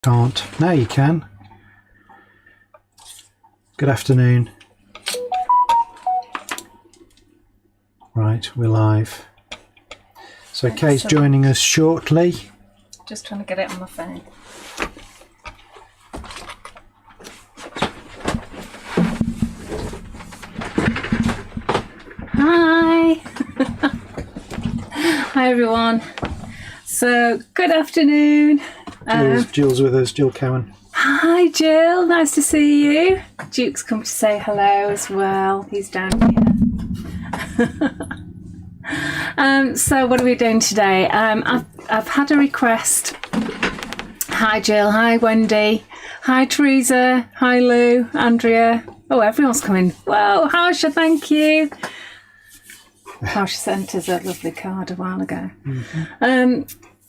Can't. Now you can. Good afternoon. Right, we're live. So Kay's joining us shortly. Just trying to get it on my phone. Hi! Hi everyone. So, good afternoon. Jill's with us, Jill Cowan. Hi Jill, nice to see you. Duke's come to say hello as well. He's down here. So what are we doing today? I've had a request. Hi Jill, hi Wendy, hi Teresa, hi Lou, Andrea. Oh, everyone's coming. Whoa, Harsha, thank you. Harsha sent us a lovely card a while ago. Mm-hmm.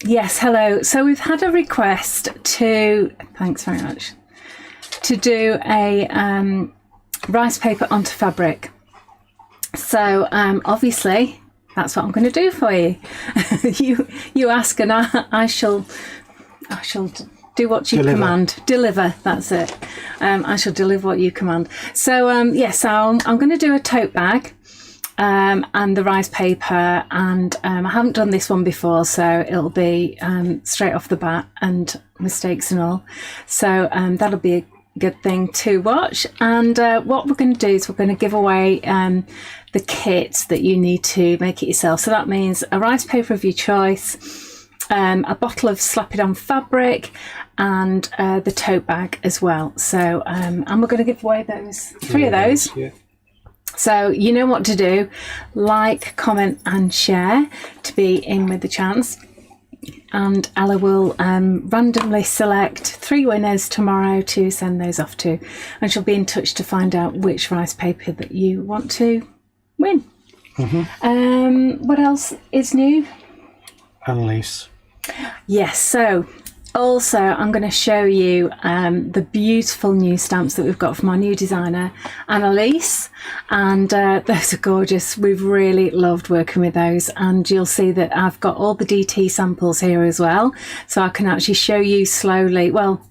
Yes, hello. So we've had a request thanks very much, to do a rice paper onto fabric. So obviously that's what I'm going to do for you. you ask and I shall do what you command. Deliver, that's it. I shall deliver what you command. So yes, I'm going to do a tote bag. And the rice paper, and I haven't done this one before, so it'll be straight off the bat and mistakes and all. So that'll be a good thing to watch. And what we're going to do is we're going to give away the kit that you need to make it yourself. So that means a rice paper of your choice, a bottle of slap it on fabric, and the tote bag as well. So and we're going to give away three of those. Yeah. So you know what to do. Like, comment and share to be in with the chance. And Ella will randomly select 3 winners tomorrow to send those off to. And she'll be in touch to find out which rice paper that you want to win. Mm-hmm. What else is new? Annalies. Yes, so also I'm going to show you the beautiful new stamps that we've got from our new designer, Annalies. And those are gorgeous. We've really loved working with those, and you'll see that I've got all the DT samples here as well, so I can actually show you slowly, well,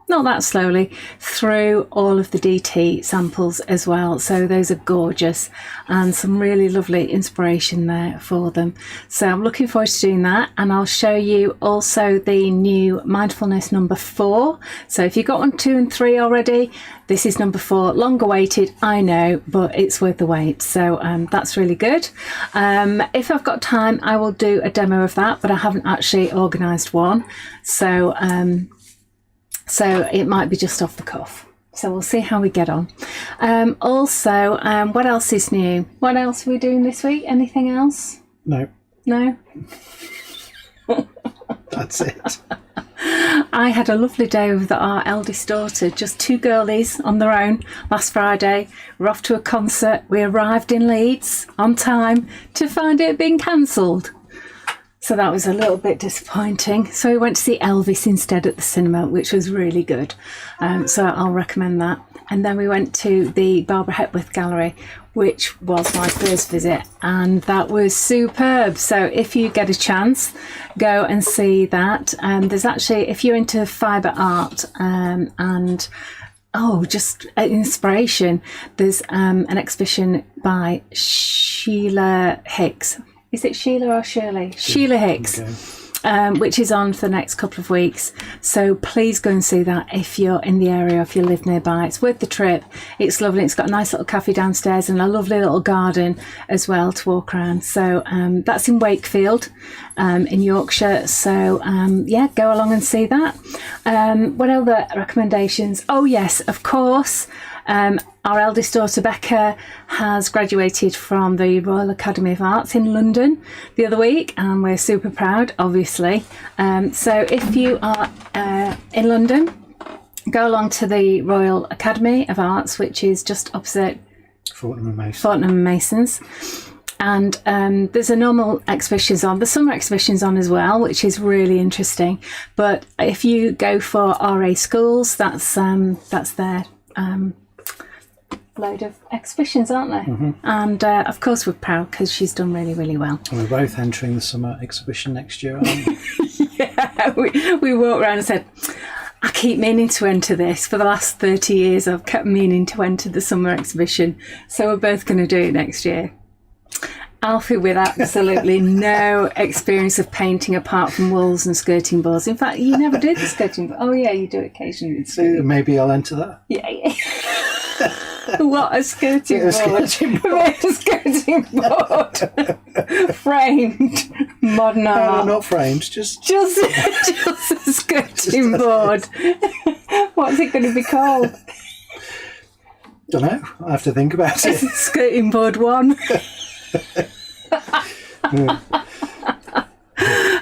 not that slowly, through all of the DT samples as well. So those are gorgeous and some really lovely inspiration there for them. So I'm looking forward to doing that, and I'll show you also the new mindfulness number 4. So if you've got 1, 2 and 3 already, this is number 4, long awaited, I know, but it's worth the wait. So that's really good. If I've got time, I will do a demo of that, but I haven't actually organised one. So it might be just off the cuff. So we'll see how we get on. Also, what else is new? What else are we doing this week? Anything else? No. No? That's it. I had a lovely day with our eldest daughter, just 2 girlies on their own last Friday. We're off to a concert. We arrived in Leeds on time to find it being cancelled. So that was a little bit disappointing. So we went to see Elvis instead at the cinema, which was really good. So I'll recommend that. And then we went to the Barbara Hepworth Gallery, which was my first visit, and that was superb. So if you get a chance, go and see that. There's actually, if you're into fibre art and just inspiration, there's an exhibition by Sheila Hicks. Is it Sheila or Shirley? Sheila Hicks, okay. Which is on for the next couple of weeks. So please go and see that if you're in the area, if you live nearby. It's worth the trip. It's lovely. It's got a nice little cafe downstairs and a lovely little garden as well to walk around. So that's in Wakefield in Yorkshire. So go along and see that. What other recommendations? Oh yes, of course. Our eldest daughter Becca has graduated from the Royal Academy of Arts in London the other week, and we're super proud, obviously. So if you are in London, go along to the Royal Academy of Arts, which is just opposite Fortnum and Masons. And there's a normal exhibitions on, the summer exhibitions on as well, which is really interesting. But if you go for RA schools, that's their load of exhibitions, aren't there? Mm-hmm. And of course we're proud because she's done really, really well. And we're both entering the summer exhibition next year, aren't we? Yeah, we walked around and said, I keep meaning to enter this. For the last 30 years, I've kept meaning to enter the summer exhibition. So we're both going to do it next year. Alfie with absolutely no experience of painting apart from wools and skirting boards. In fact, you never did the skirting board. Oh, yeah, you do it occasionally. So maybe I'll enter that. Yeah. What a skirting board. A skirting board. Framed. Modern art. No, not framed, just a skirting board. What's it going to be called? Don't know. I have to think about it. Skirting board 1.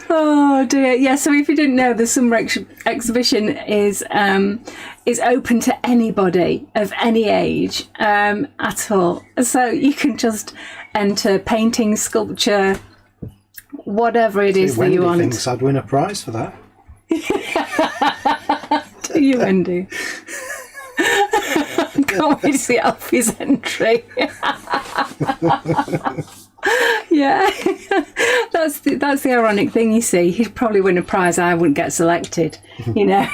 Oh dear. Yeah, so if you didn't know, the summer exhibition is open to anybody of any age at all. So you can just enter painting, sculpture, whatever it is that you want. Wendy thinks I'd win a prize for that. Do you, Wendy? Can't wait to see Alfie's entry. Yeah, that's the ironic thing, you see. He'd probably win a prize, I wouldn't get selected, you know.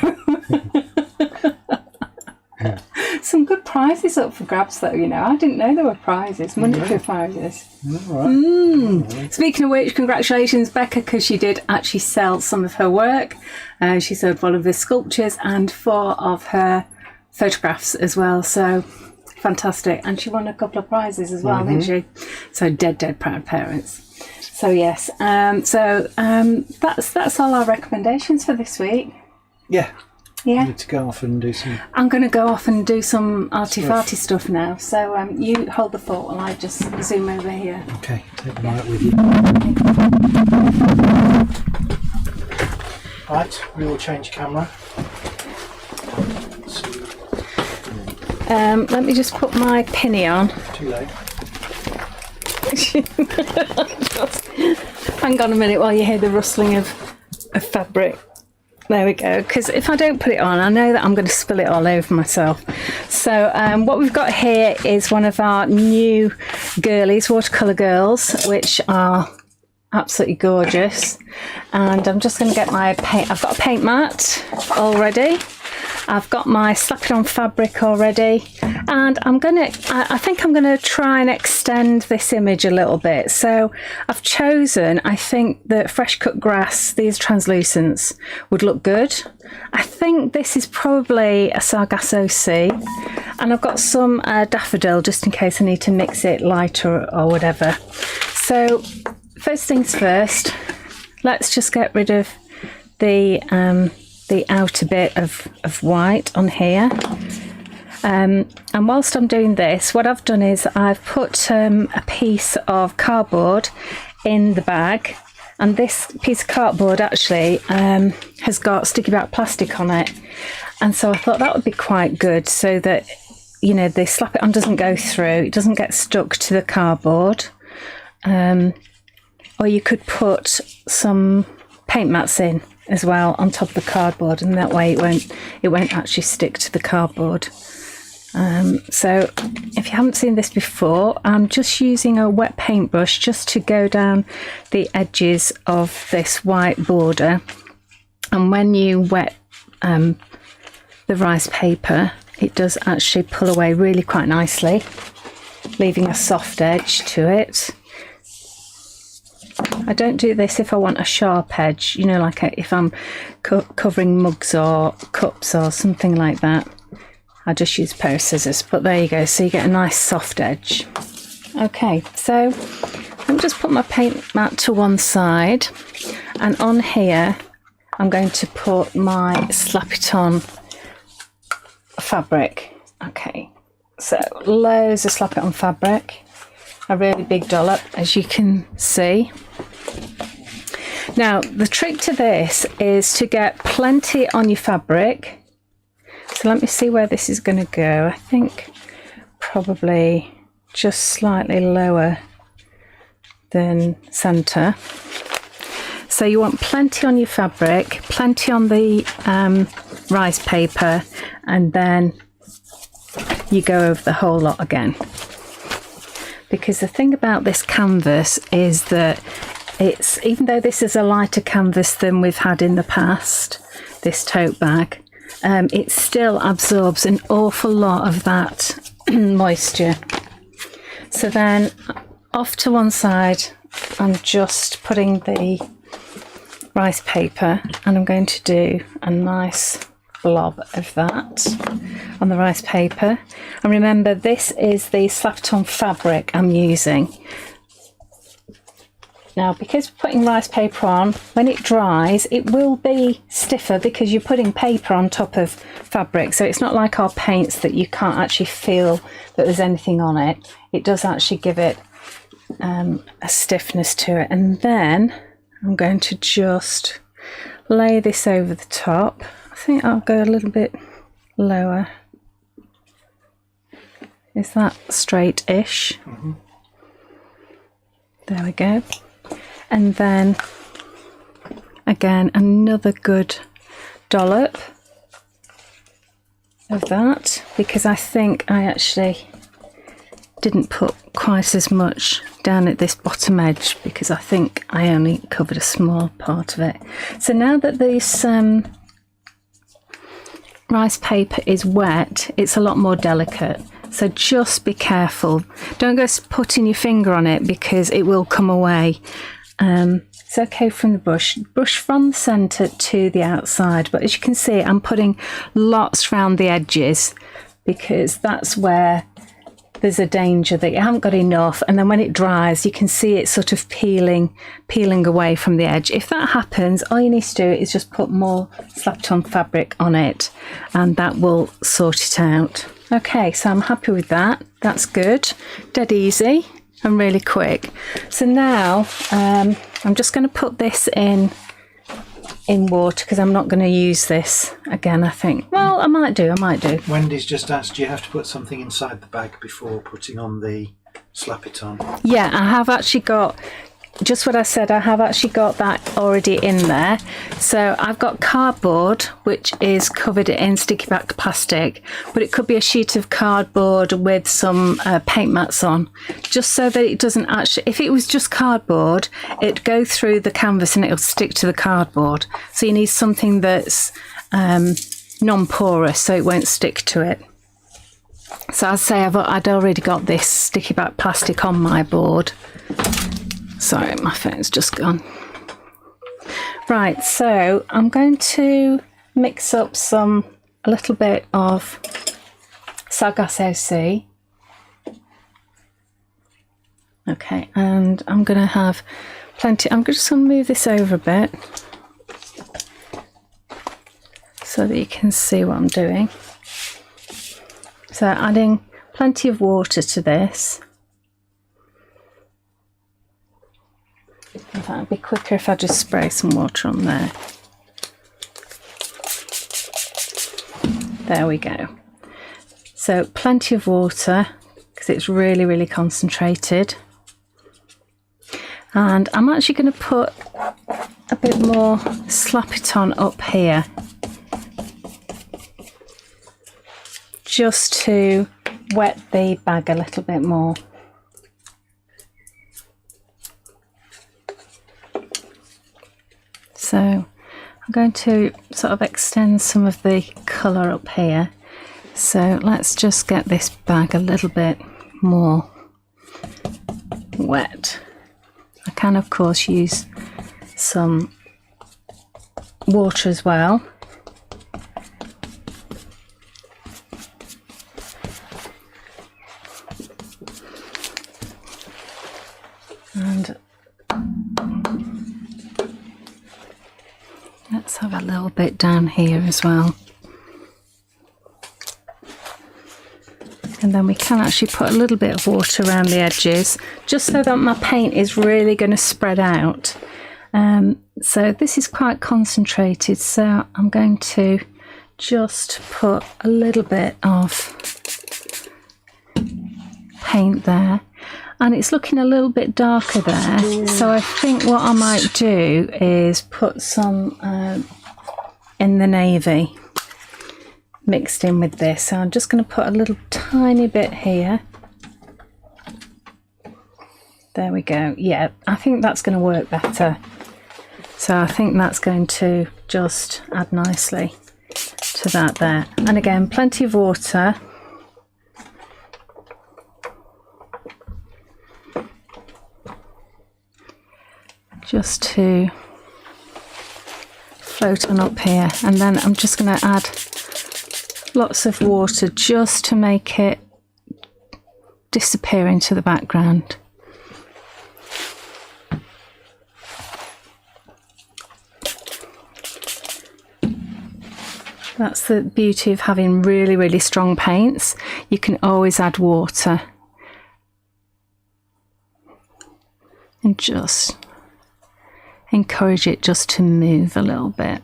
Some good prizes up for grabs, though, you know. I didn't know there were prizes, monetary prizes. Right. Speaking of which, congratulations, Becca, because she did actually sell some of her work. She sold one of the sculptures and 4 of her photographs as well, so fantastic. And she won a couple of prizes as well, didn't she? So dead proud parents. So yes, that's all our recommendations for this week. Yeah. I need to go off and do some. I'm going to go off and do some arty-farty stuff now. So you hold the fort while I just zoom over here. Okay, take the mic with you. Right, we will change camera. Let me just put my pinny on. Too late. Hang on a minute while you hear the rustling of fabric. There we go. Because if I don't put it on, I know that I'm going to spill it all over myself. So what we've got here is one of our new girlies, watercolour girls, which are absolutely gorgeous. And I'm just going to get my paint. I've got a paint mat already. I've got my slap it on fabric already, and I think I'm gonna try and extend this image a little bit. So I've chosen, I think that fresh cut grass, these translucents would look good. I think this is probably a Sargasso Sea, and I've got some daffodil just in case I need to mix it lighter or whatever. So first things first, let's just get rid of the outer bit of white on here. And whilst I'm doing this, what I've done is I've put a piece of cardboard in the bag, and this piece of cardboard actually has got sticky back plastic on it, and so I thought that would be quite good so that, you know, the slap it on doesn't go through, it doesn't get stuck to the cardboard. Or you could put some paint mats in as well on top of the cardboard, and that way it won't actually stick to the cardboard. So if you haven't seen this before, I'm just using a wet paintbrush just to go down the edges of this white border, and when you wet the rice paper, it does actually pull away really quite nicely, leaving a soft edge to it. I don't do this if I want a sharp edge, you know, like if I'm covering mugs or cups or something like that. I just use a pair of scissors, but there you go, so you get a nice soft edge. Okay, so let me just put my paint mat to one side, and on here I'm going to put my slap it on fabric. Okay, so loads of slap it on fabric, a really big dollop, as you can see. Now the trick to this is to get plenty on your fabric. So let me see where this is going to go. I think probably just slightly lower than centre. So you want plenty on your fabric, plenty on the rice paper, and then you go over the whole lot again. Because the thing about this canvas is that even though this is a lighter canvas than we've had in the past, this tote bag, it still absorbs an awful lot of that moisture. So then off to one side, I'm just putting the rice paper, and I'm going to do a nice blob of that on the rice paper. And remember, this is the Slap-it-on fabric I'm using. Now, because we're putting rice paper on, when it dries, it will be stiffer because you're putting paper on top of fabric. So it's not like our paints that you can't actually feel that there's anything on it. It does actually give it a stiffness to it. And then I'm going to just lay this over the top. I think I'll go a little bit lower. Is that straight-ish? Mm-hmm. There we go. And then again, another good dollop of that, because I think I actually didn't put quite as much down at this bottom edge, because I think I only covered a small part of it. So now that this rice paper is wet, it's a lot more delicate. So just be careful. Don't go putting your finger on it because it will come away. It's okay from the brush from the centre to the outside. But as you can see, I'm putting lots around the edges because that's where there's a danger that you haven't got enough, and then when it dries you can see it sort of peeling away from the edge. If that happens, all you need to do is just put more Slap-it-on fabric on it, and that will sort it out. Okay, so I'm happy with that. That's good, dead easy and really quick. So now I'm just going to put this in water because I'm not going to use this again, I think. Well, I might do. Wendy's just asked, do you have to put something inside the bag before putting on the Slap-it-on? Yeah, I have actually got, just what I said, I have actually got that already in there. So I've got cardboard, which is covered in sticky back plastic, but it could be a sheet of cardboard with some paint mats on, just so that it doesn't actually, if it was just cardboard, it'd go through the canvas and it'll stick to the cardboard. So you need something that's non-porous so it won't stick to it. So I'd say I'd already got this sticky back plastic on my board. Sorry, my phone's just gone. Right, so I'm going to mix up a little bit of Sargasso Sea. Okay, and I'm going to have plenty. I'm just going to move this over a bit so that you can see what I'm doing. So adding plenty of water to this. In fact, it'd be quicker if I just spray some water on there. There we go. So plenty of water because it's really, really concentrated. And I'm actually going to put a bit more Slap-it-on up here, just to wet the bag a little bit more. So I'm going to sort of extend some of the colour up here. So let's just get this bag a little bit more wet. I can of course use some water as well. And let's have a little bit down here as well. And then we can actually put a little bit of water around the edges, just so that my paint is really going to spread out. So this is quite concentrated, so I'm going to just put a little bit of paint there. And it's looking a little bit darker there, so I think what I might do is put some in the navy mixed in with this. So I'm just going to put a little tiny bit here. There we go. Yeah, I think that's going to work better. So I think that's going to just add nicely to that there. And again, plenty of water. Just to float on up here. And then I'm just going to add lots of water just to make it disappear into the background. That's the beauty of having really, really strong paints. You can always add water. And just encourage it just to move a little bit.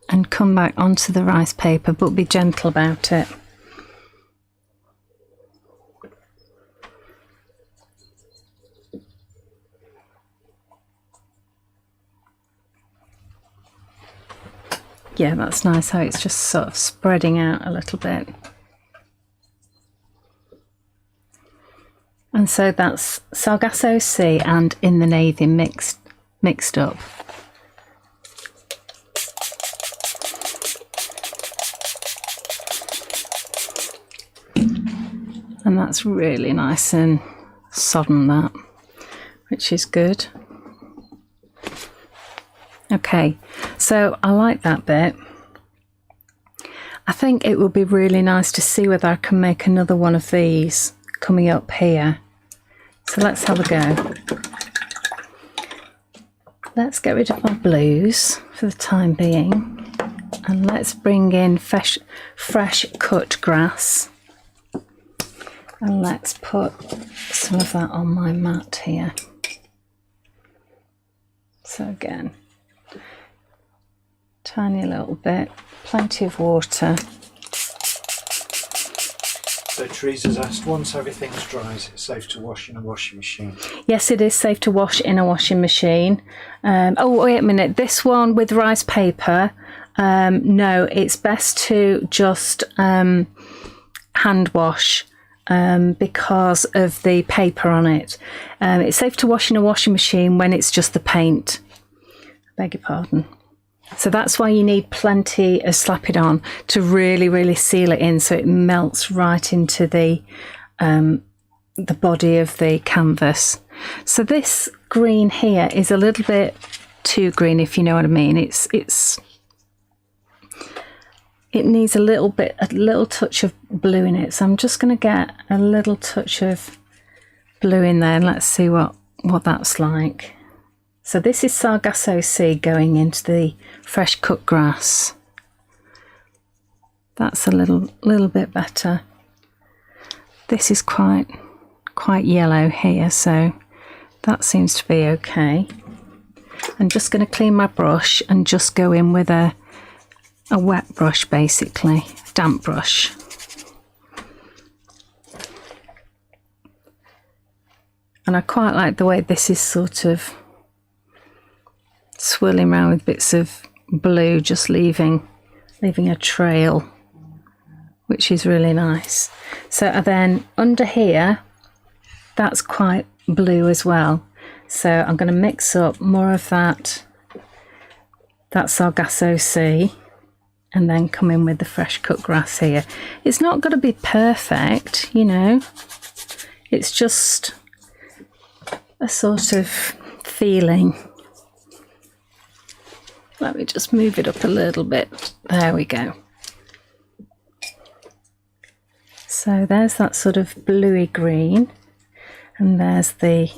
And come back onto the rice paper, but be gentle about it. Yeah, that's nice how it's just sort of spreading out a little bit. And so that's Sargasso Sea and In the Navy mixed up. And that's really nice and sodden, that, which is good. Okay, so I like that bit. I think it would be really nice to see whether I can make another one of these coming up here. So let's have a go. Let's get rid of my blues for the time being. And let's bring in fresh cut grass. And let's put some of that on my mat here. So again, tiny little bit, plenty of water. So Teresa's asked, once everything's dry, is it safe to wash in a washing machine? Yes, it is safe to wash in a washing machine. Oh, wait a minute. This one with rice paper, no, it's best to just hand wash because of the paper on it. It's safe to wash in a washing machine when it's just the paint. I beg your pardon. So that's why you need plenty of Slap It On to really, really seal it in so it melts right into the body of the canvas. So this green here is a little bit too green, if you know what I mean. It needs a little touch of blue in it. So I'm just going to get a little touch of blue in there and let's see what that's like. So this is Sargasso Sea going into the fresh cut grass. That's a little bit better. This is quite yellow here, so that seems to be okay. I'm just going to clean my brush and just go in with a wet brush, basically, damp brush. And I quite like the way this is sort of swirling around with bits of blue, just leaving a trail, which is really nice. So and then under here, that's quite blue as well. So I'm going to mix up more of that Sargasso Sea and then come in with the fresh cut grass here. It's not going to be perfect, you know. It's just a sort of feeling. Let me just move it up a little bit. There we go. So there's that sort of bluey green, and there's the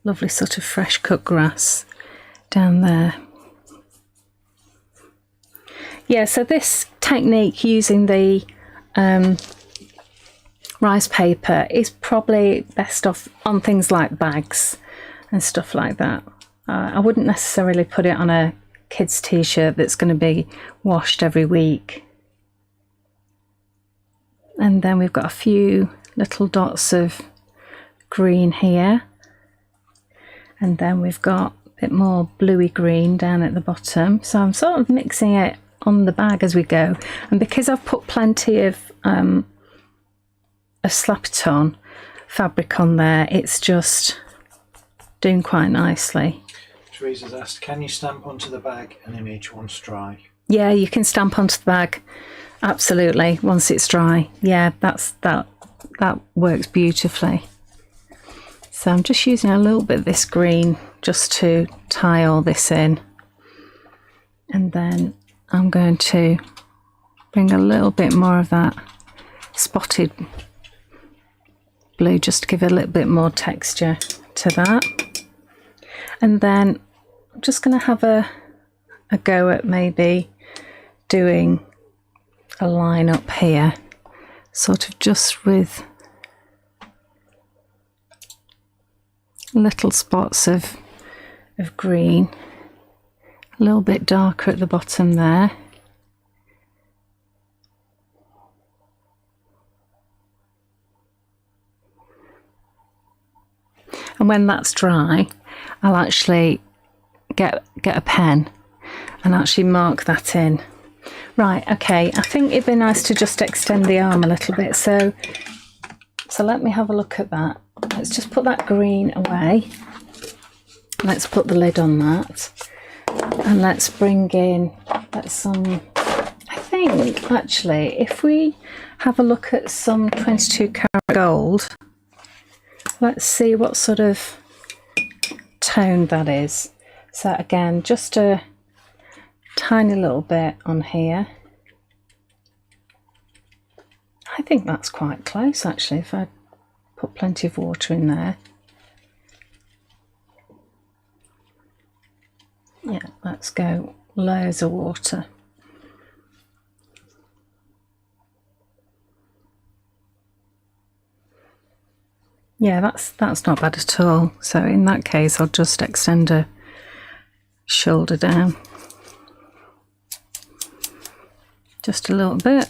lovely sort of fresh cut grass down there. Yeah, so this technique using the rice paper is probably best off on things like bags and stuff like that. I wouldn't necessarily put it on a kid's t-shirt that's going to be washed every week. And then we've got a few little dots of green here, and then we've got a bit more bluey green down at the bottom. So I'm sort of mixing it on the bag as we go, and because I've put plenty of Slap It On fabric on there, it's just doing quite nicely. Teresa's asked, can you stamp onto the bag an image once dry? Yeah, you can stamp onto the bag. Absolutely, once it's dry. Yeah, that works beautifully. So I'm just using a little bit of this green just to tie all this in. And then I'm going to bring a little bit more of that spotted blue just to give it a little bit more texture to that. And then I'm just going to have a go at maybe doing a line up here, sort of just with little spots of green, a little bit darker at the bottom there. And when that's dry, I'll actually get a pen and actually mark that in. Right, okay, I think it'd be nice to just extend the arm a little bit. So let me have a look at that. Let's just put that green away. Let's put the lid on that. And let's bring in, I think actually, if we have a look at some 22 karat gold, let's see what sort of tone that is. So again, just a tiny little bit on here. I think that's quite close actually, if I put plenty of water in there. Yeah, let's go loads of water. Yeah, that's not bad at all. So in that case, I'll just extend a shoulder down. Just a little bit.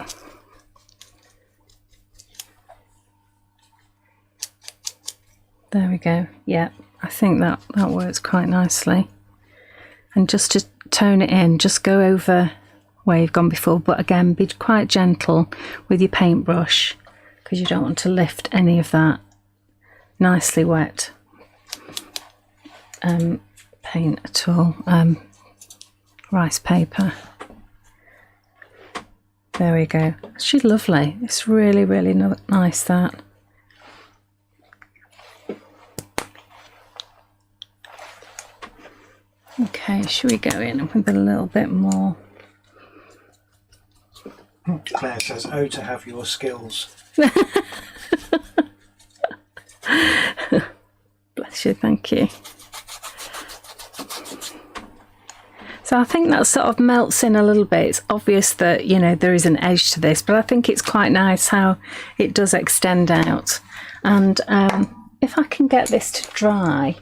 There we go. Yeah, I think that works quite nicely. And just to tone it in, just go over where you've gone before, but again, be quite gentle with your paintbrush because you don't want to lift any of that nicely wet paint at all. Rice paper. There we go. She's lovely. It's really, really nice, that. Okay, should we go in with a little bit more? Claire says, "Oh, to have your skills." Bless you, thank you. So I think that sort of melts in a little bit. It's obvious that, you know, there is an edge to this, but I think it's quite nice how it does extend out. And if I can get this to dry,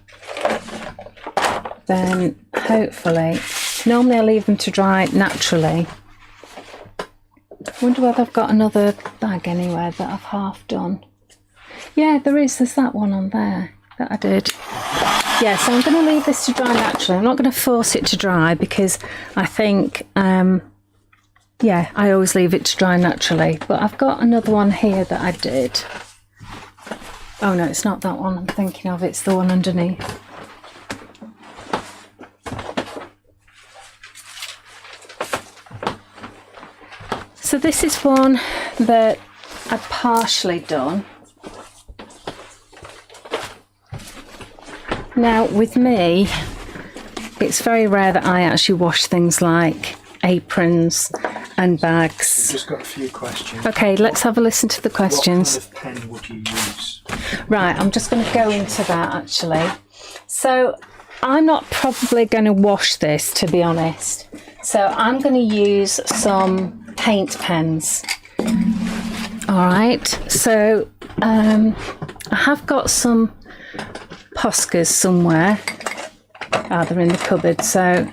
then hopefully, normally I leave them to dry naturally. I wonder whether I've got another bag anywhere that I've half done. Yeah, there's that one on there that I did. Yeah, so I'm going to leave this to dry naturally. I'm not going to force it to dry because I think, yeah, I always leave it to dry naturally. But I've got another one here that I did. Oh no, it's not that one I'm thinking of, it's the one underneath. So this is one that I've partially done. Now with me, it's very rare that I actually wash things like aprons and bags. We've just got a few questions. Okay, let's have a listen to the questions. What kind of pen would you use? Right, I'm just going to go into that actually. So I'm not probably going to wash this, to be honest. So I'm going to use some paint pens. All right, so I have got some Poscas somewhere. Ah, they're in the cupboard, so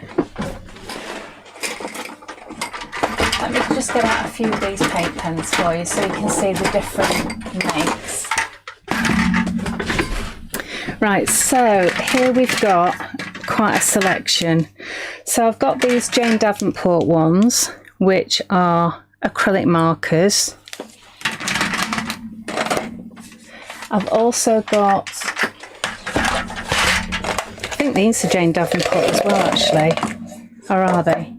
let me just get out a few of these paint pens for you so you can see the different makes. Right, so here we've got quite a selection. So I've got these Jane Davenport ones, which are acrylic markers. I've also got, I think these are Jane Davenport as well actually, or are they?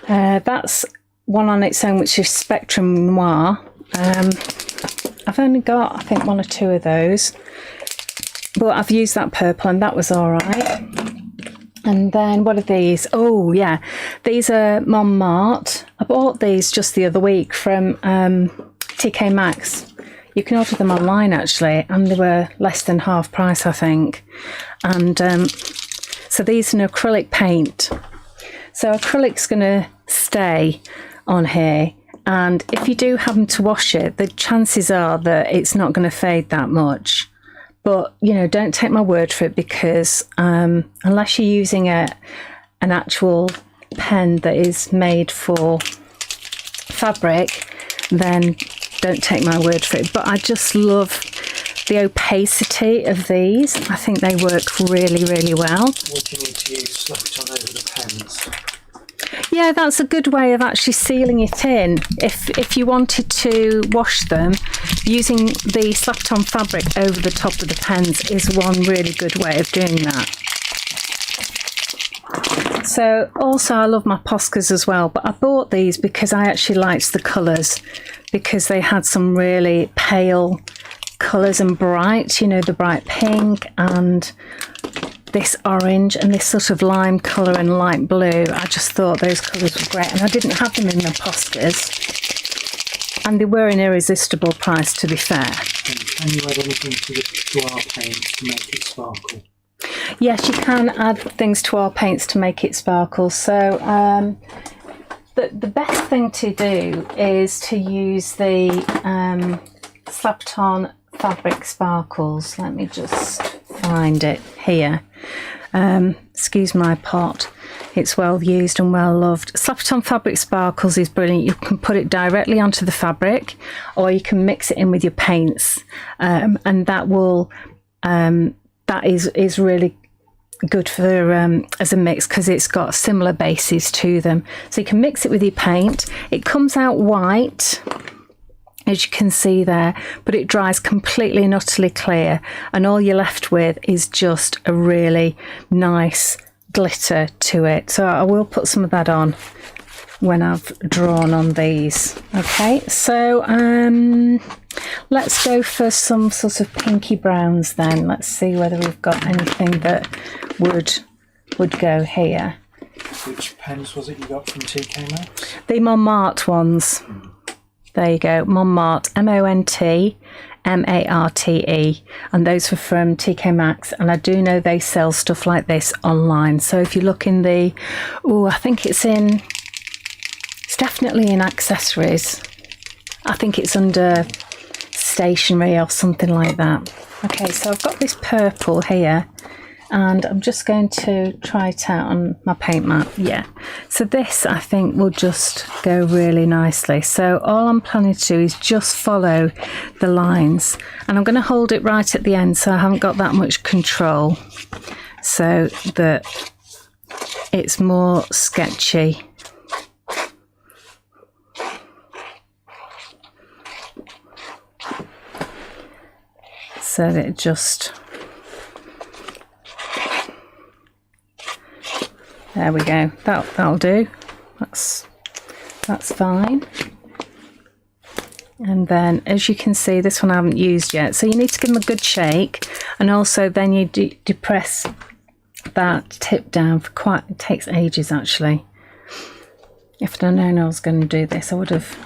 That's one on its own, which is Spectrum Noir. I've only got, I think, one or two of those, but I've used that purple and that was all right. And then what are these? Oh yeah, these are Montmartre. I bought these just the other week from TK Maxx. You can order them online actually, and they were less than half price, I think. And so these are an acrylic paint. So acrylic's going to stay on here, and if you do happen to wash it, the chances are that it's not going to fade that much. But, you know, don't take my word for it, because unless you're using an actual pen that is made for fabric, then don't take my word for it. But I just love the opacity of these. I think they work really, really well. What do you need to use? Slap it on over the pens. Yeah, that's a good way of actually sealing it in. If you wanted to wash them, using the slapped on fabric over the top of the pens is one really good way of doing that. So also I love my Poscas as well, but I bought these because I actually liked the colours, because they had some really pale colours and bright, you know, the bright pink and this orange and this sort of lime colour and light blue. I just thought those colours were great, and I didn't have them in the Poscas, and they were an irresistible price, to be fair. Can you add anything to our paint to make it sparkle? Yes, you can add things to our paints to make it sparkle. So the best thing to do is to use the slapped on fabric sparkles. Let me just find it here. Excuse my pot, it's well used and well loved. Slapped on fabric sparkles is brilliant. You can put it directly onto the fabric, or you can mix it in with your paints, and that will that is really good for as a mix, because it's got similar bases to them. So you can mix it with your paint. It comes out white, as you can see there, but it dries completely and utterly clear, and all you're left with is just a really nice glitter to it. So I will put some of that on when I've drawn on these. Okay, so let's go for some sort of pinky browns then. Let's see whether we've got anything that would go here. Which pens was it you got from TK Maxx? The Montmartre ones. There you go, Montmartre, Montmarte, and those were from TK Maxx, and I do know they sell stuff like this online. So if you look in the, I think it's definitely in accessories. I think it's under stationery or something like that. Okay, so I've got this purple here, and I'm just going to try it out on my paint mat. Yeah, so this I think will just go really nicely. So all I'm planning to do is just follow the lines, and I'm going to hold it right at the end so I haven't got that much control, so that it's more sketchy. So that it just, there we go, that'll do. That's fine. And then, as you can see, this one I haven't used yet, so you need to give them a good shake, and also then you depress that tip down for quite, it takes ages actually. If I'd known I was going to do this, I would have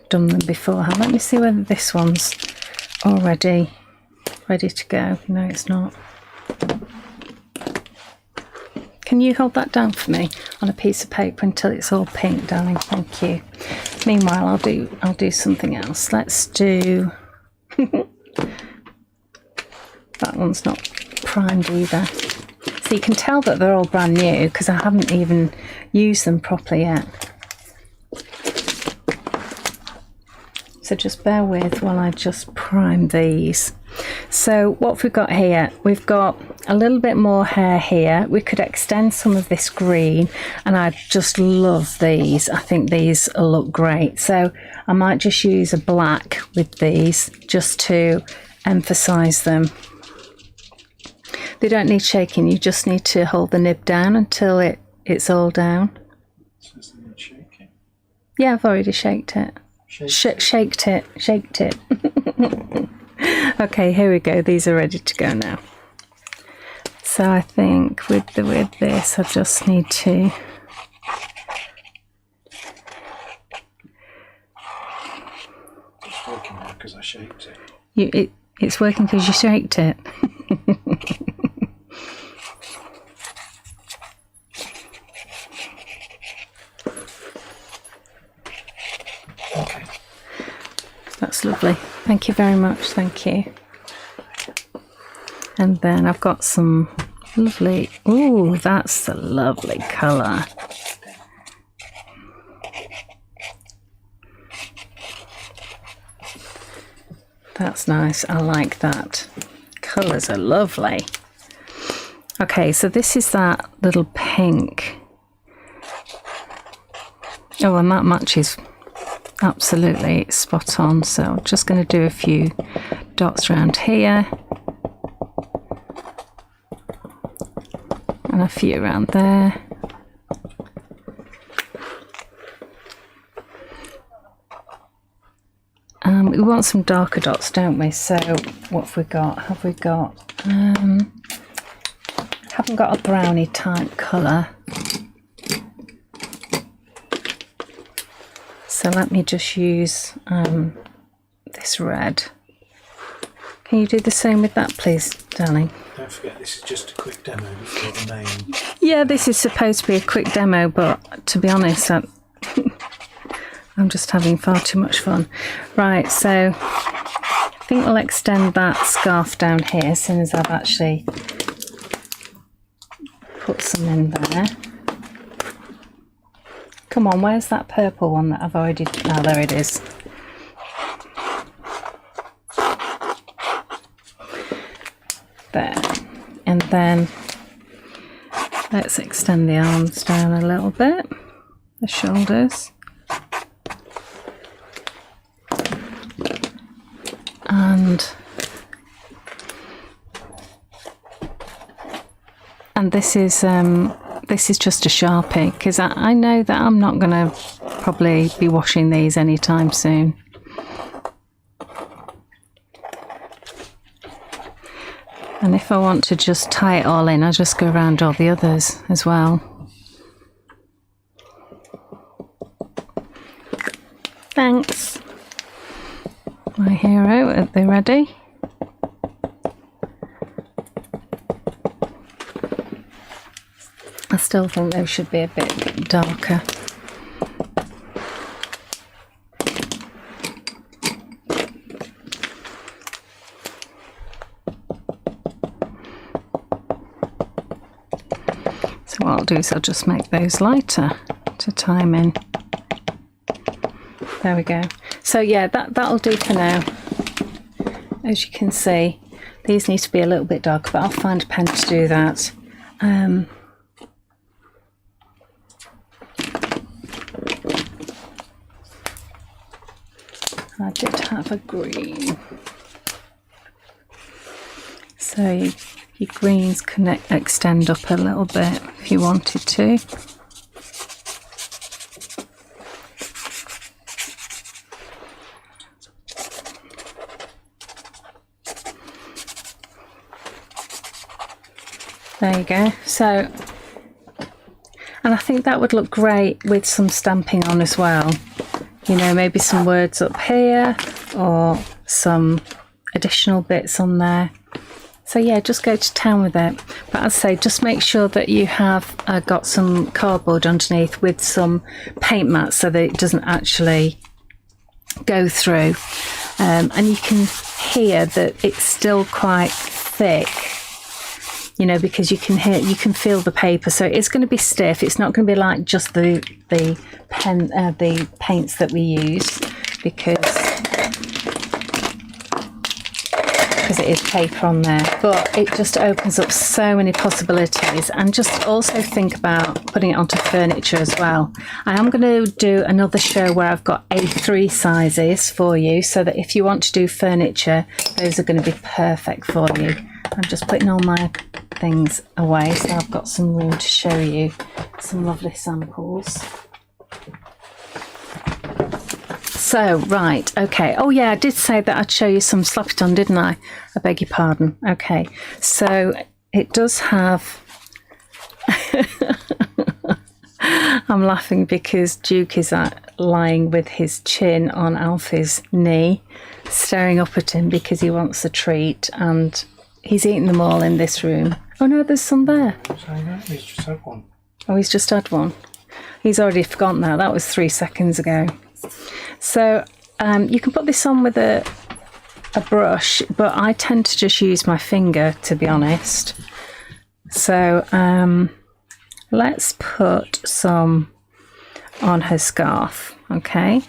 done them beforehand. Let me see whether this one's already ready to go. No, it's not. Can you hold that down for me on a piece of paper until it's all pink, darling? Thank you. Meanwhile, I'll do something else. Let's do that one's not primed either. So you can tell that they're all brand new because I haven't even used them properly yet. So just bear with while I just prime these. So what have we got here? We've got a little bit more hair here. We could extend some of this green, and I just love these. I think these look great. So I might just use a black with these just to emphasize them. They don't need shaking. You just need to hold the nib down until it's all down. So it's not shaking. Yeah, I've already shaked it. Shaked it. Okay, here we go. These are ready to go now. So I think with this, I just need to It's working now because I shaked it. It's working because you shaked it. Okay. That's lovely. Thank you very much. Thank you. And then I've got some lovely. Ooh, that's a lovely colour. That's nice. I like that. Colours are lovely. Okay, so this is that little pink. Oh, and that matches absolutely spot on. So I'm just going to do a few dots around here. And a few around there. We want some darker dots, don't we? So what have we got? Haven't got a brownie type colour. So let me just use this red. Can you do the same with that, please, darling? Don't forget, this is just a quick demo before the main. Yeah, this is supposed to be a quick demo, but to be honest, I'm just having far too much fun. Right, so I think we'll extend that scarf down here as soon as I've actually put some in there. Come on, where's that purple one that I've already... Oh, there it is. There. And then let's extend the arms down a little bit, the shoulders. And this is just a Sharpie, because I know that I'm not going to probably be washing these anytime soon. And if I want to just tie it all in, I just go around all the others as well. Thanks, my hero. Are they ready? I still think they should be a bit darker. So what I'll do is I'll just make those lighter to tie them in. There we go. So yeah, that'll do for now. As you can see, these need to be a little bit darker, but I'll find a pen to do that. I did have a green. So your greens can extend up a little bit if you wanted to. There you go. So, and I think that would look great with some stamping on as well. You know, maybe some words up here or some additional bits on there. So yeah, just go to town with it. But as I say, just make sure that you have got some cardboard underneath with some paint mats so that it doesn't actually go through. And you can hear that it's still quite thick, you know, because you can feel the paper. So it's going to be stiff. It's not going to be like just the paints that we use, because it is paper on there, but it just opens up so many possibilities. And just also think about putting it onto furniture as well. I am going to do another show where I've got A3 sizes for you, so that if you want to do furniture, those are going to be perfect for you. I'm just putting all my things away so I've got some room to show you some lovely samples. So, right, okay. Oh, yeah, I did say that I'd show you some Slap It On, didn't I? I beg your pardon. Okay, so it does have... I'm laughing because Duke is lying with his chin on Alfie's knee, staring up at him because he wants a treat, and he's eaten them all in this room. Oh, no, there's some there. He's just had one. Oh, he's just had one. He's already forgotten that. That was 3 seconds ago. So you can put this on with a brush, but I tend to just use my finger, to be honest. So let's put some on her scarf, okay?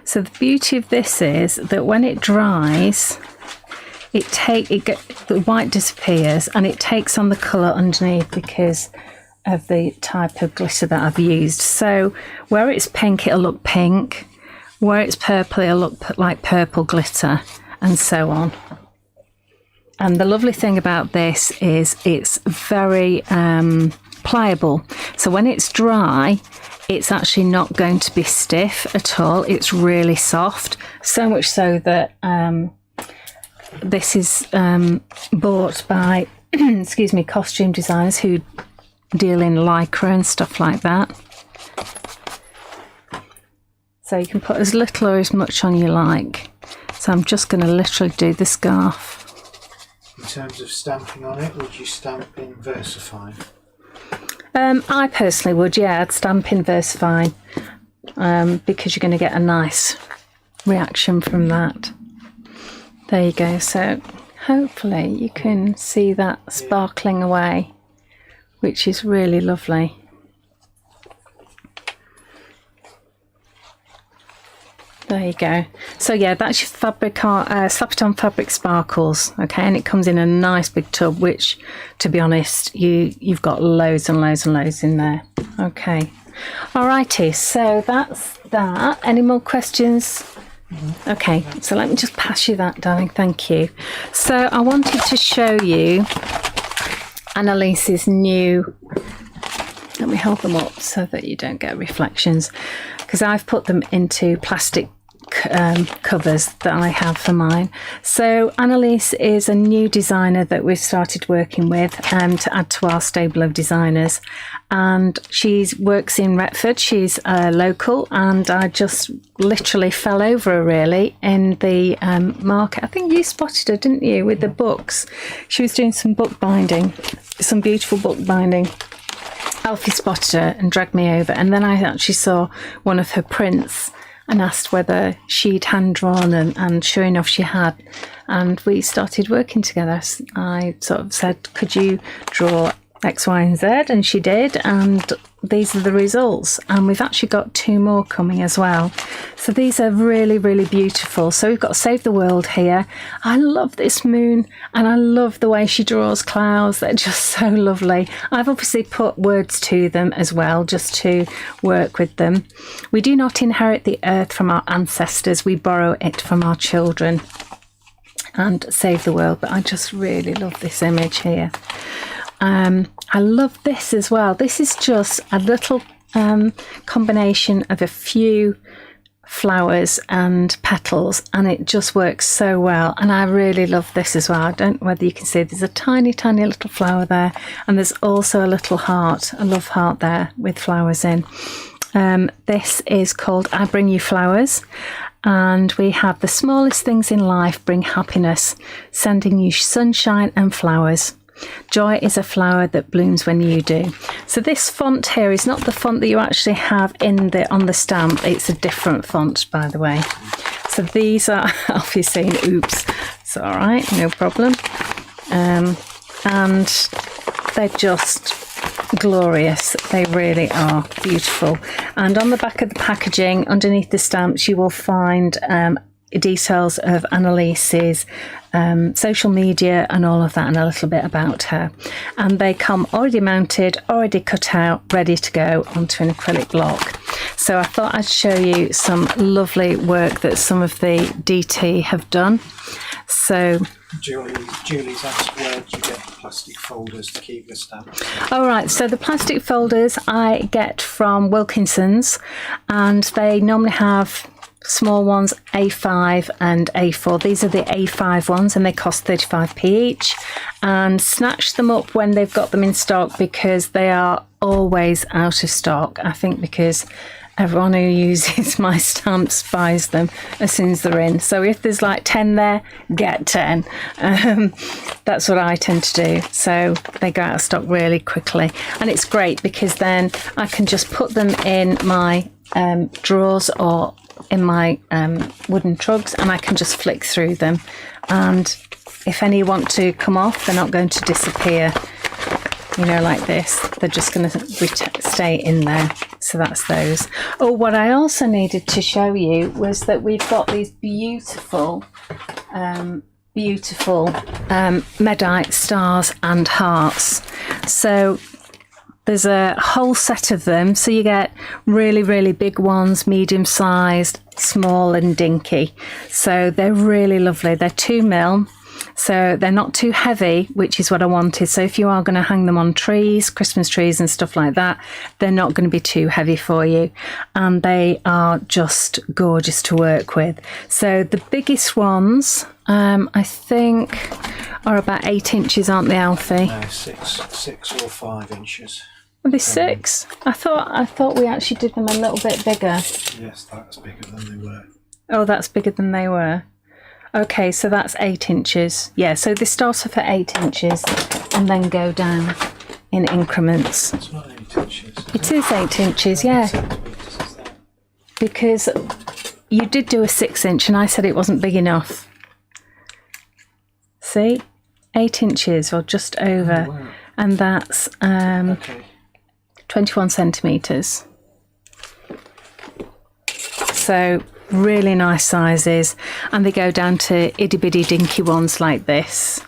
So the beauty of this is that when it dries, the white disappears and it takes on the colour underneath because of the type of glitter that I've used. So where it's pink, it'll look pink. Where it's purple, it'll look like purple glitter, and so on. And the lovely thing about this is it's very pliable. So when it's dry, it's actually not going to be stiff at all. It's really soft. So much so that this is bought by, excuse me, costume designers who deal in lycra and stuff like that. So you can put as little or as much on you like. So I'm just going to literally do the scarf. In terms of stamping on it, would you stamp in VersaFine? I personally would, yeah. I'd stamp in VersaFine because you're going to get a nice reaction from that. There you go. So hopefully you can see that sparkling away, which is really lovely. There you go. So yeah, that's your fabric, Slap It On fabric sparkles, okay, and it comes in a nice big tub, which, to be honest, you've got loads and loads and loads in there. Okay, alrighty. So that's that. Any more questions? Okay, so let me just pass you that, darling. Thank you. So I wanted to show you Annalies's new. Let me hold them up so that you don't get reflections, because I've put them into plastic covers that I have for mine. So Annalies is a new designer that we've started working with to add to our stable of designers, and she works in Retford. She's local, and I just literally fell over her really in the market. I think you spotted her, didn't you, with the books? She was doing some book binding, some beautiful book binding. Alfie spotted her and dragged me over, and then I actually saw one of her prints and asked whether she'd hand drawn, and sure enough she had, and we started working together. I sort of said, could you draw X, Y and Z, and she did, and these are the results, and we've actually got 2 more coming as well. So these are really, really beautiful. So we've got Save the World here. I love this moon, and I love the way she draws clouds. They're just so lovely. I've obviously put words to them as well, just to work with them. We do not inherit the earth from our ancestors, we borrow it from our children. And Save the World. But I just really love this image here. I love this as well. This is just a little combination of a few flowers and petals, and it just works so well, and I really love this as well. I don't know whether you can see, there's a tiny little flower there, and there's also a little heart, a love heart there with flowers in. This is called I Bring You Flowers, and we have the smallest things in life bring happiness, sending you sunshine and flowers. Joy is a flower that blooms when you do. So this font here is not the font that you actually have on the stamp. It's a different font, by the way. So these are, Alfie's saying, oops. It's all right, no problem. And they're just glorious. They really are beautiful. And on the back of the packaging, underneath the stamps, you will find details of Annalies's social media and all of that, and a little bit about her. And they come already mounted, already cut out, ready to go onto an acrylic block. So I thought I'd show you some lovely work that some of the DT have done. So Julie's asked, where do you get the plastic folders to keep the stamps? All right, so the plastic folders I get from Wilkinson's, and they normally have small ones, A5 and A4. These are the A5 ones and they cost 35p each. And snatch them up when they've got them in stock, because they are always out of stock. I think because everyone who uses my stamps buys them as soon as they're in. So if there's like 10 there, get 10. That's what I tend to do. So they go out of stock really quickly. And it's great because then I can just put them in my drawers or in my wooden trugs, and I can just flick through them. And if any want to come off, they're not going to disappear, you know, like this. They're just going to stay in there. So that's those. Oh, what I also needed to show you was that we've got these beautiful medite stars and hearts. So there's a whole set of them. So you get really, really big ones, medium sized, small and dinky. So they're really lovely. They're 2mm. So they're not too heavy, which is what I wanted. So if you are going to hang them on trees, Christmas trees and stuff like that, they're not going to be too heavy for you. And they are just gorgeous to work with. So the biggest ones, I think, are about 8 inches, aren't they, Alfie? No, 6 or 5 inches. Are they 6? I thought we actually did them a little bit bigger. Yes, that's bigger than they were. Oh, that's bigger than they were. Okay, so that's 8 inches. Yeah, so they start off at 8 inches and then go down in increments. It's not 8 inches. It is 8 inches, yeah. Centimetres, is that? Because you did do a 6-inch and I said it wasn't big enough. See? 8 inches or just over. Oh, wow. And that's Okay. 21 centimetres. So really nice sizes, and they go down to itty bitty dinky ones like this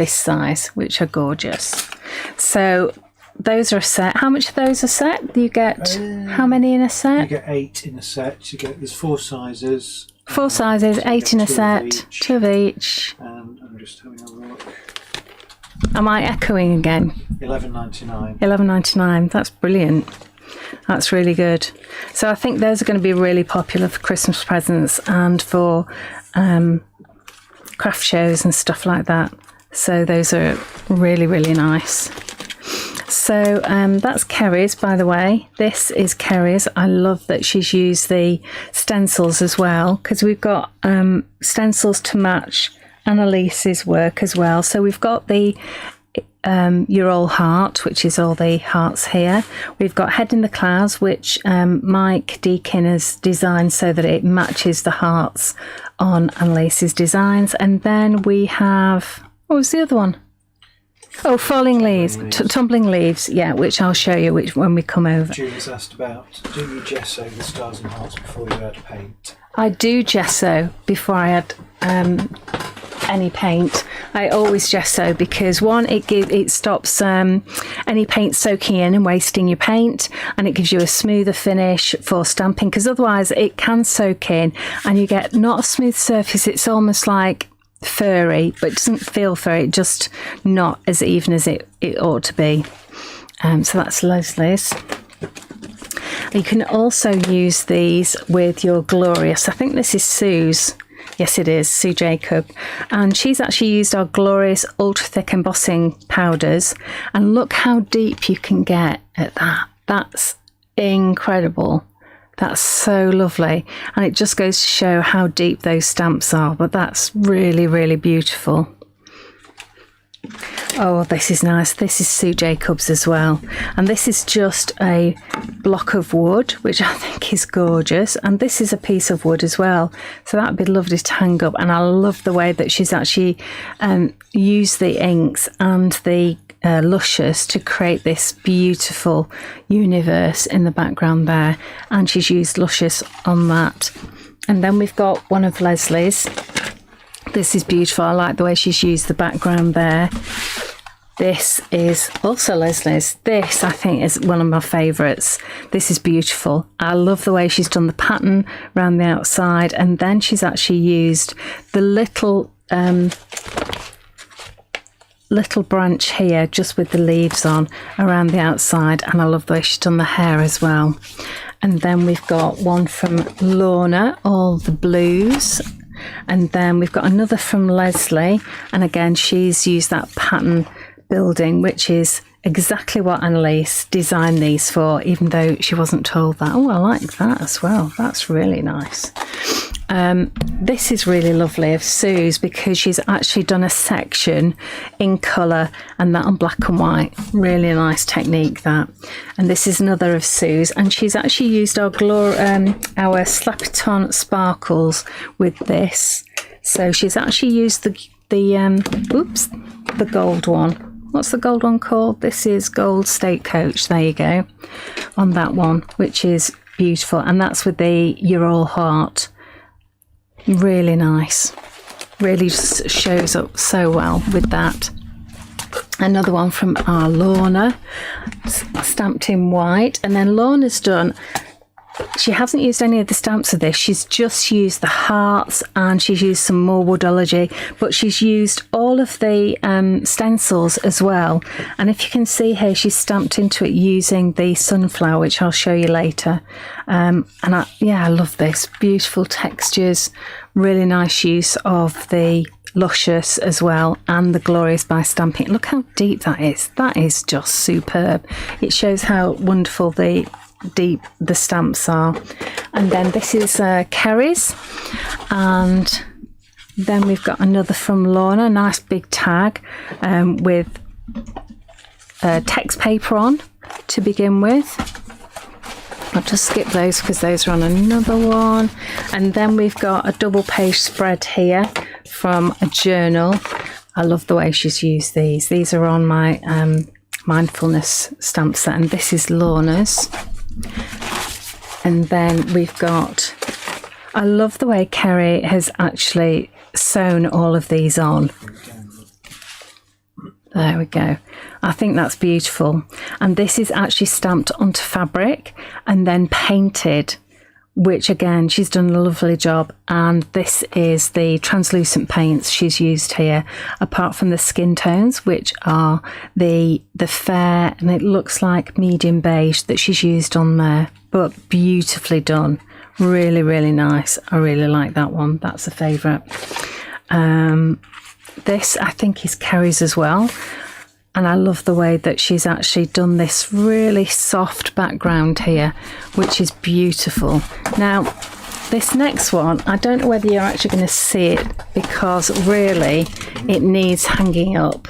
size, which are gorgeous. So those are a set. How much of those a set? You get how many in a set? You get 8 in a set. There's 4 sizes. 4 sizes, so you 8 get in a 2 of set, each. 2 of each. And I'm just having a look. Am I echoing again? $11.99. $11.99. That's brilliant. That's really good. So I think those are going to be really popular for Christmas presents and for craft shows and stuff like that. So those are really, really nice. So that's Kerry's, by the way. This is Kerry's. I love that she's used the stencils as well, because we've got stencils to match Annalies's work as well. So we've got the You're All Heart, which is all the hearts here. We've got Head in the Clouds, which Mike Deakin has designed so that it matches the hearts on Annalies's designs. And then we have, what was the other one? Oh, Falling Leaves, Tumbling Leaves, yeah, which I'll show you when we come over. Julie's asked about, do you gesso the stars and hearts before you add paint? I do gesso before I add any paint. I always gesso because one, it stops any paint soaking in and wasting your paint, and it gives you a smoother finish for stamping, because otherwise it can soak in and you get not a smooth surface. It's almost like furry, but it doesn't feel furry, it's just not as even as it ought to be. So that's Leslie's. You can also use these with your Glorious. I think this is Sue's. Yes, it is, Sue Jacob. And she's actually used our Glorious Ultra Thick Embossing powders. And look how deep you can get at that. That's incredible. That's so lovely. And it just goes to show how deep those stamps are. But that's really, really beautiful. Oh, this is nice. This is Sue Jacobs as well. And this is just a block of wood, which I think is gorgeous. And this is a piece of wood as well. So that would be lovely to hang up. And I love the way that she's actually used the inks and the luscious to create this beautiful universe in the background there. And she's used luscious on that. And then we've got one of Leslie's. This is beautiful. I like the way she's used the background there. This is also Leslie's. This, I think, is one of my favourites. This is beautiful. I love the way she's done the pattern around the outside, and then she's actually used the little branch here just with the leaves on around the outside, and I love the way she's done the hair as well. And then we've got one from Lorna, all the blues. And then we've got another from Leslie. And again, she's used that pattern building, which is exactly what Annalies designed these for, even though she wasn't told that. Oh, I like that as well. That's really nice. This is really lovely of Sue's, because she's actually done a section in colour and that on black and white. Really nice technique, that. And this is another of Sue's, and she's actually used our Slap-It-On sparkles with this. So she's actually used the gold one. What's the gold one called? This is Gold State Coach. There you go. On that one, which is beautiful. And that's with the You're All Heart. Really nice. Really just shows up so well with that. Another one from our Lorna, stamped in white. And then Lorna's done, she hasn't used any of the stamps of this. She's just used the hearts, and she's used some more woodology, but she's used all of the stencils as well. And if you can see here, she's stamped into it using the sunflower, which I'll show you later. And I love this. Beautiful textures, really nice use of the luscious as well, and the glorious by stamping. Look how deep that is. That is just superb. It shows how wonderful deep the stamps are. And then this is Kerry's, and then we've got another from Lorna, nice big tag with text paper on to begin with. I'll just skip those because those are on another one. And then we've got a double page spread here from a journal. I love the way she's used these. These are on my mindfulness stamp set, and this is Lorna's. And then we've got, I love the way Kerry has actually sewn all of these on. There we go. I think that's beautiful. And this is actually stamped onto fabric and then painted, which again, she's done a lovely job. And this is the translucent paints she's used here, apart from the skin tones, which are the fair, and it looks like medium beige that she's used on there, but beautifully done. Really, really nice. I really like that one. That's a favourite. This I think is Kerry's as well. And I love the way that she's actually done this really soft background here, which is beautiful. Now, this next one, I don't know whether you're actually going to see it, because really it needs hanging up.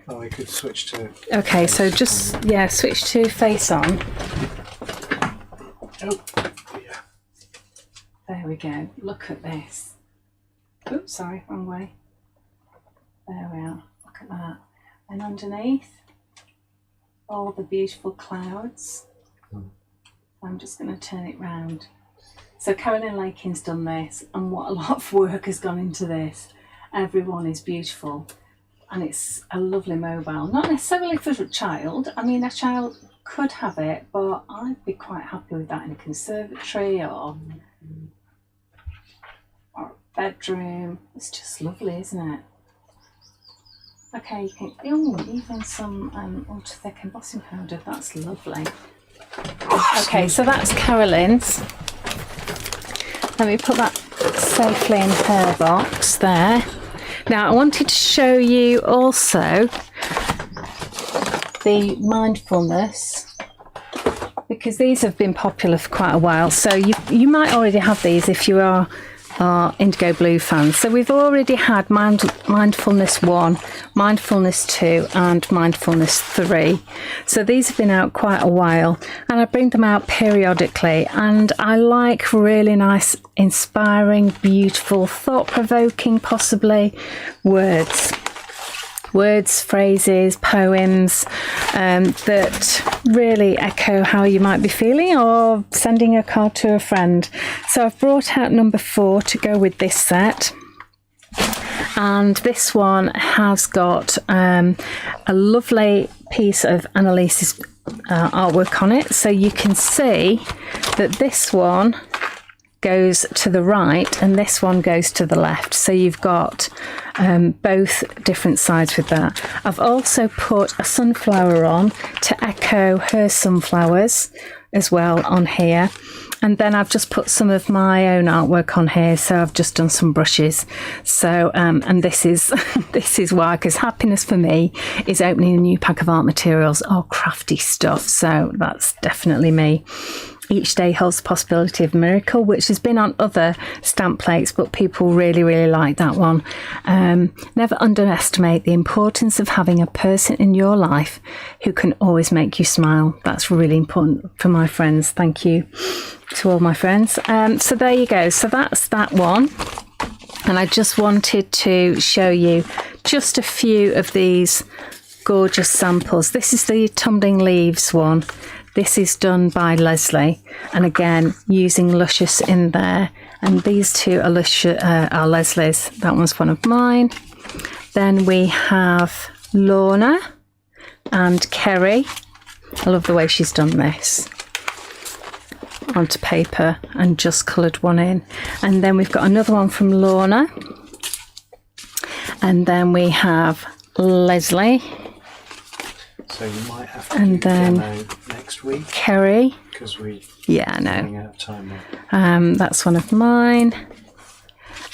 Oh, we could switch to... Okay, so just, switch to face on. Oh, yeah. There we go. Look at this. Oops, sorry, wrong way. There we are. Look at that. And underneath, all the beautiful clouds. I'm just going to turn it round. So Carolyn Lakin's done this, and what a lot of work has gone into this. Everyone is beautiful, and it's a lovely mobile. Not necessarily for a child. I mean, a child could have it, but I'd be quite happy with that in a conservatory or a bedroom. It's just lovely, isn't it? Okay, you can, even some ultra thick embossing powder. That's lovely. Okay, so that's Carolyn's. Let me put that safely in her box there. Now, I wanted to show you also the mindfulness, because these have been popular for quite a while. So you might already have these if you are Indigo Blue fans. So we've already had Mindfulness 1, Mindfulness 2 and Mindfulness 3. So these have been out quite a while, and I bring them out periodically, and I like really nice, inspiring, beautiful, thought-provoking possibly words, phrases, poems that really echo how you might be feeling, or sending a card to a friend. So I've brought out number 4 to go with this set. And this one has got a lovely piece of Annalies' artwork on it. So you can see that this one goes to the right and this one goes to the left, so you've got both different sides with that. I've also put a sunflower on to echo her sunflowers, as well on here. And then I've just put some of my own artwork on here. So I've just done some brushes. So, and this is this is why, because happiness for me is opening a new pack of art materials or crafty stuff. So that's definitely me. Each day holds the possibility of a miracle, which has been on other stamp plates, but people really, really like that one. Never underestimate the importance of having a person in your life who can always make you smile. That's really important for my friends. Thank you to all my friends. So there you go. So that's that one. And I just wanted to show you just a few of these gorgeous samples. This is the Tumbling Leaves one. This is done by Leslie, and again using Luscious in there. And these two are, are Leslie's. That one's one of mine. Then we have Lorna and Kerry. I love the way she's done this onto paper and just coloured one in. And then we've got another one from Lorna. And then we have Leslie. So you might have to do demo next week. Kerry. Because we're running out of time now. That's one of mine.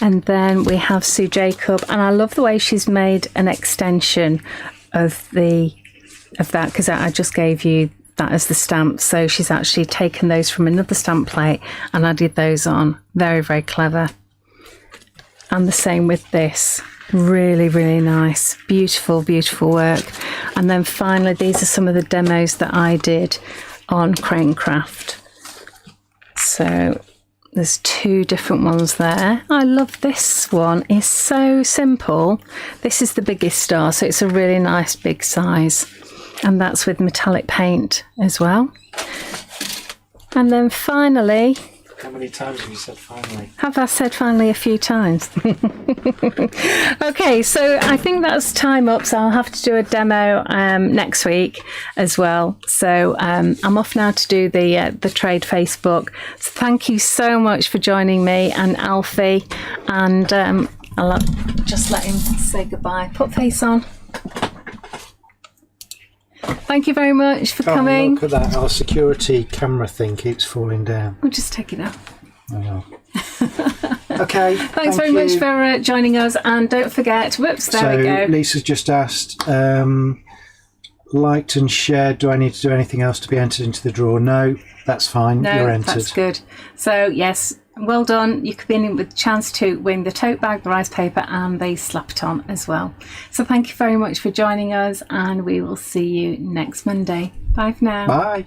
And then we have Sue Jacob. And I love the way she's made an extension of that, because I just gave you that as the stamp. So she's actually taken those from another stamp plate and added those on. Very, very clever. And the same with this. Really, really nice. Beautiful, beautiful work. And then finally, these are some of the demos that I did on Crane Craft. So there's two different ones there. I love this one. It's so simple. This is the biggest star, so it's a really nice big size. And that's with metallic paint as well. And then finally... How many times have you said finally? Have I said finally a few times? Okay, so I think that's time up. So I'll have to do a demo next week as well. So I'm off now to do the trade Facebook. So thank you so much for joining me and Alfie. And I'll just let him say goodbye. Put face on. Thank you very much for coming. Look at that. Our security camera thing keeps falling down. We'll just take it out. Oh, well. Okay. Thanks very much for joining us. And don't forget, whoops, there we go. Lisa's just asked, liked and shared. Do I need to do anything else to be entered into the draw? No, that's fine. No, you're entered. That's good. So, yes, well done. You could be in with a chance to win the tote bag, the rice paper, and the slap-it-on as well. So thank you very much for joining us, and we will see you next Monday. Bye for now. Bye.